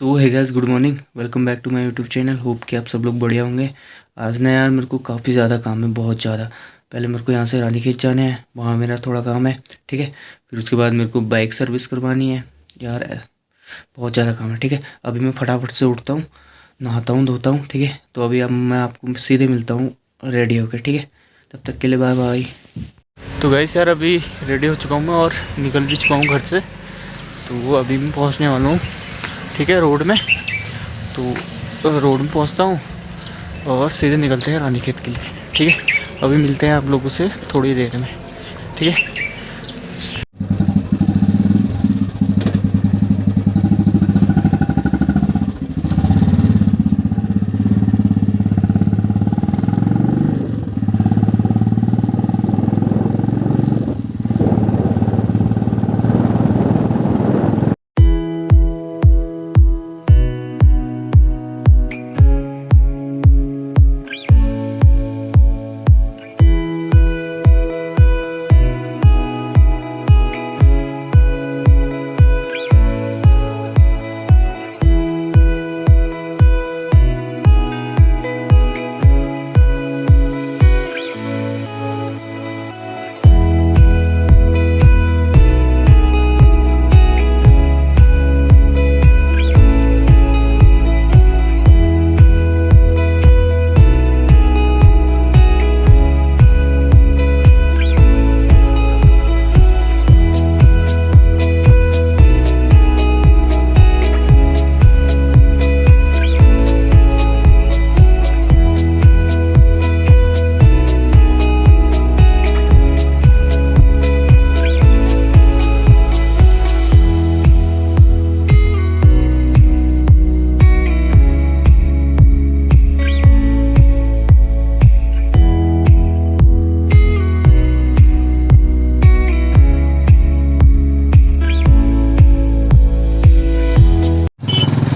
तो है guys, good morning, welcome back to my YouTube channel. Hope कि आप सब लोग बढ़िया होंगे। आज ना यार मेरे को काफ़ी ज़्यादा काम है, बहुत ज़्यादा। पहले मेरे को यहाँ से रानीखेत जाना है, वहाँ मेरा थोड़ा काम है, ठीक है। फिर उसके बाद मेरे को बाइक सर्विस करवानी है यार। बहुत ज़्यादा काम है, ठीक है। अभी मैं फटाफट से उठता हूँ, नहाता हूँ, धोता हूँ, ठीक है। तो अभी अब मैं आपको सीधे मिलता हूँ रेडी होकर, ठीक है। तब तक के लिए बाय बाय। तो गाइस यार अभी रेडी हो चुका हूँ मैं और निकल भी चुका हूँ घर से। तो अभी मैं पहुँचने वाला हूँ, ठीक है, रोड में। तो रोड में पहुंचता हूँ और सीधे निकलते हैं रानीखेत के लिए, ठीक है। अभी मिलते हैं आप लोगों से थोड़ी देर में, ठीक है।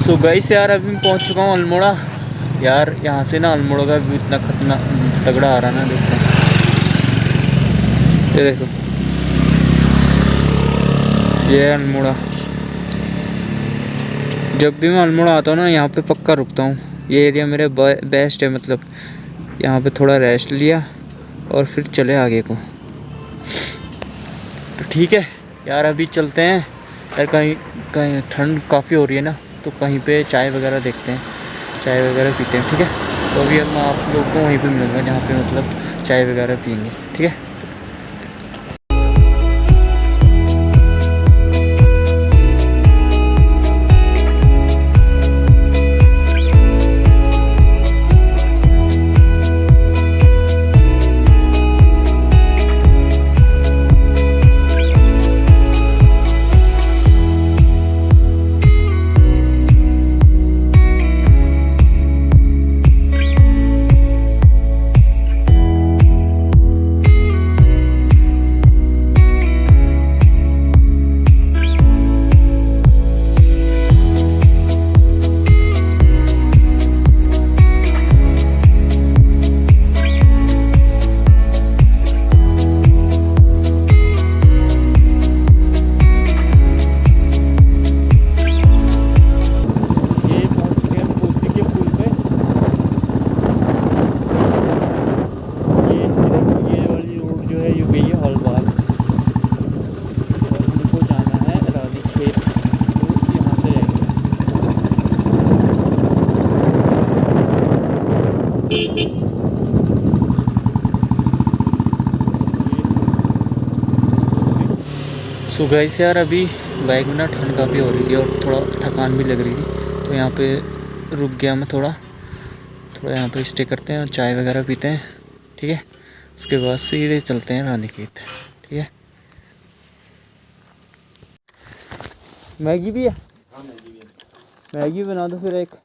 सो गाइस यार अभी मैं पहुंच चुका हूँ अल्मोड़ा। यार यहाँ से ना अल्मोड़ा का व्यू इतना खतना तगड़ा आ रहा ना, देखो ये देखो, ये है अल्मोड़ा। जब भी मैं अल्मोड़ा आता हूँ ना, यहाँ पे पक्का रुकता हूँ। ये एरिया मेरे बेस्ट है, मतलब यहाँ पे थोड़ा रेस्ट लिया और फिर चले आगे को। तो ठीक है यार, अभी चलते हैं यार। कहीं कहीं ठंड काफ़ी हो रही है ना, तो कहीं पे चाय वगैरह देखते हैं, चाय वगैरह पीते हैं, ठीक है। तो अभी अब मैं आप लोग को वहीं पे मिलूँगा जहाँ पे मतलब चाय वगैरह पियेंगे, ठीक है। सो गाइस यार अभी बाइक में ना ठंड काफ़ी हो रही थी और थोड़ा थकान भी लग रही थी, तो यहाँ पे रुक गया मैं थोड़ा यहाँ पे स्टे करते हैं और चाय वगैरह पीते हैं, ठीक है। उसके बाद सीधे चलते हैं रानीखेत, ठीक है। मैगी भी है? हाँ मैगी भी है। मैगी बना दो फिर एक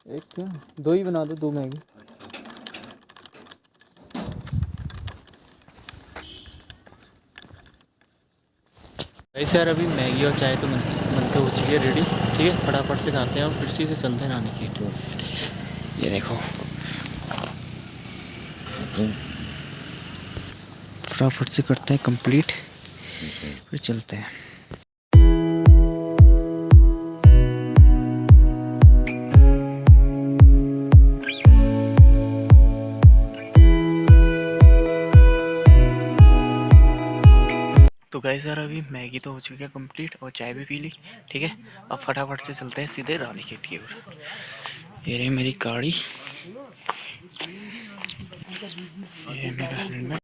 क्या, दो ही बना दो, दो मैगी। वैसे यार अभी मैगी और चाय तो बनते हो चुकी है रेडी, ठीक है। फटाफट से खाते हैं और फिर से चलते हैं रानीखेत। ये देखो, फटाफट से करते हैं कंप्लीट, फिर चलते हैं। गाइस यार अभी मैगी तो हो चुकी है कंप्लीट और चाय भी पी ली। ठीक है, अब फटाफट से चलते हैं सीधे रानीखेत की ओर। ये रही मेरी गाड़ी, ये मेरा हेलमेट।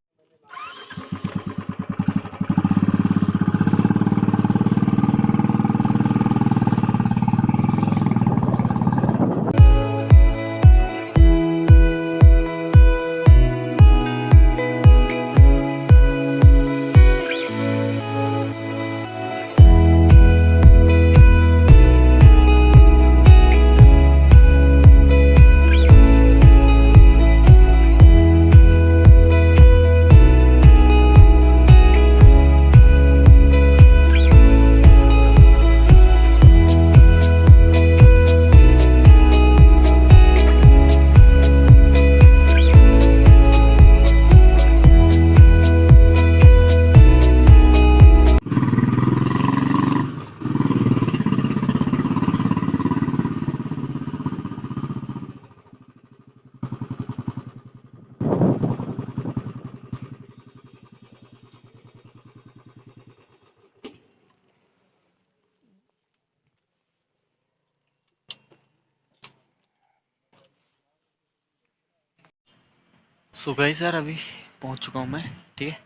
सो गाइस यार अभी पहुंच चुका हूं मैं। ठीक है,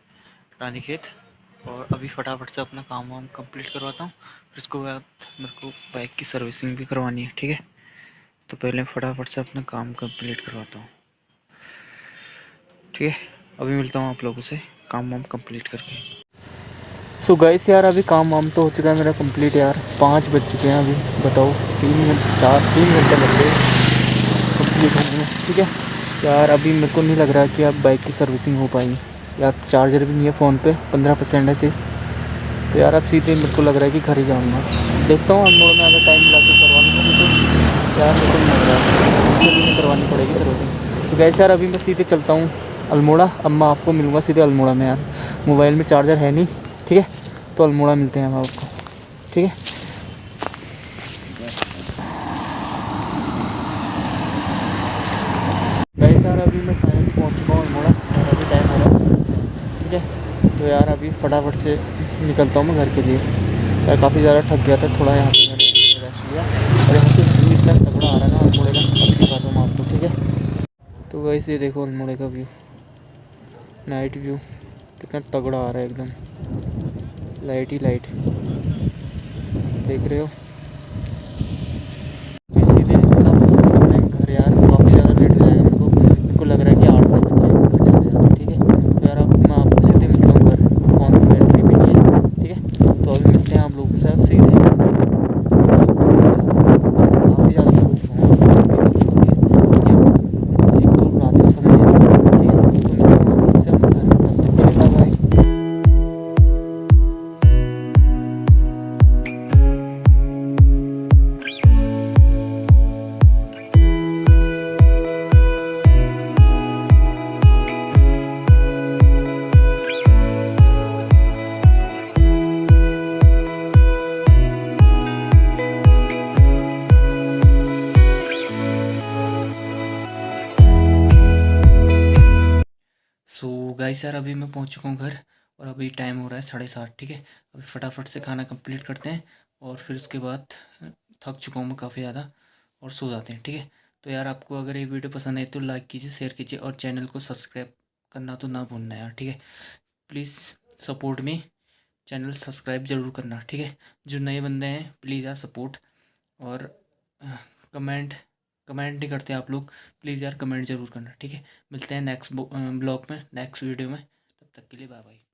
रानीखेत। और अभी फटाफट से अपना काम वाम कंप्लीट करवाता हूँ, फिर उसके बाद मेरे को बाइक की सर्विसिंग भी करवानी है। ठीक है, तो पहले फटाफट से अपना काम कंप्लीट करवाता हूँ। ठीक है, अभी मिलता हूँ आप लोगों से काम वाम कंप्लीट करके। सो गाइस यार अभी काम वाम तो हो चुका है मेरा कंप्लीट यार। 5 बज चुके हैं अभी, बताओ 3 घंटे लग गए कंप्लीट होने में। ठीक है यार, अभी मेरे को नहीं लग रहा कि अब बाइक की सर्विसिंग हो पाएगी यार। चार्जर भी नहीं है फ़ोन पे, 15% है सिर्फ। तो यार अब सीधे मेरे को लग रहा है कि घर ही जाऊँगा। देखता हूँ अनमोल में अगर टाइम मिला तो करवा लूँगा, नहीं तो यार मेरे को नहीं लग रहा है, मुझे भी नहीं करवानी पड़ेगी सर्विसिंग। तो कैसे यार अभी मैं सीधे चलता हूँ अल्मोड़ा। अब मैं आपको मिलूँगा सीधे अल्मोड़ा में यार, मोबाइल में चार्जर है नहीं। ठीक है, तो अल्मोड़ा मिलते हैं हम आपको। ठीक है गाइस यार अभी मैं फाइनली पहुंच चुका हूँ अल्मोड़ा और अभी टाइम हो रहा है 6:30। ठीक है, तो यार अभी फटाफट से निकलता हूँ मैं घर के लिए यार। काफ़ी ज़्यादा थक गया था थोड़ा, यहाँ पे मैंने रेस्ट लिया। और यहाँ से व्यू इतना तगड़ा आ रहा है ना अल्मोड़े का, अभी दिखाता हूँ मैं आपको। ठीक है, तो वैसे देखो अल्मोड़े का व्यू, नाइट व्यू कितना तगड़ा आ रहा है एकदम, लाइट ही लाइट देख रहे हो। फिर सीधे फटाफट से निकलते हैं घर यार, काफ़ी ज़्यादा लेट हो जाएगा मेरे को लग रहा है कि 8-9 बज जाएंगे घर जाते जाते। ठीक है, तो यार अब मैं आपको सीधे मिलता हूँ घर, फ़ोन में बैटरी भी नहीं है। ठीक है, तो अभी मिलते हैं आप लोगों के साथ सीधे। काफ़ी ज़्यादा थक चुका हूँ, एक तो रात का समय है। ठीक है, तो मिलता हूँ आप लोगों से अपने घर, तब तक के लिए बाय बाय। सो गाइस यार अभी मैं पहुंच चुका हूँ घर और अभी टाइम हो रहा है 7:30। ठीक है, अभी फटाफट से खाना कंप्लीट करते हैं और फिर उसके बाद थक चुका हूँ मैं काफ़ी ज़्यादा, और सो जाते हैं। ठीक है, तो यार आपको अगर ये वीडियो पसंद आई तो लाइक कीजिए, शेयर कीजिए और चैनल को सब्सक्राइब करना तो ना भूलना यार। ठीक है, प्लीज़ सपोर्ट में, चैनल सब्सक्राइब ज़रूर करना। ठीक है, जो नए बंदे हैं प्लीज़ यार सपोर्ट। और कमेंट कमेंट नहीं करते आप लोग, प्लीज़ यार कमेंट ज़रूर करना। ठीक है, मिलते हैं नेक्स्ट ब्लॉग में, नेक्स्ट वीडियो में, तब तक के लिए बाय बाय।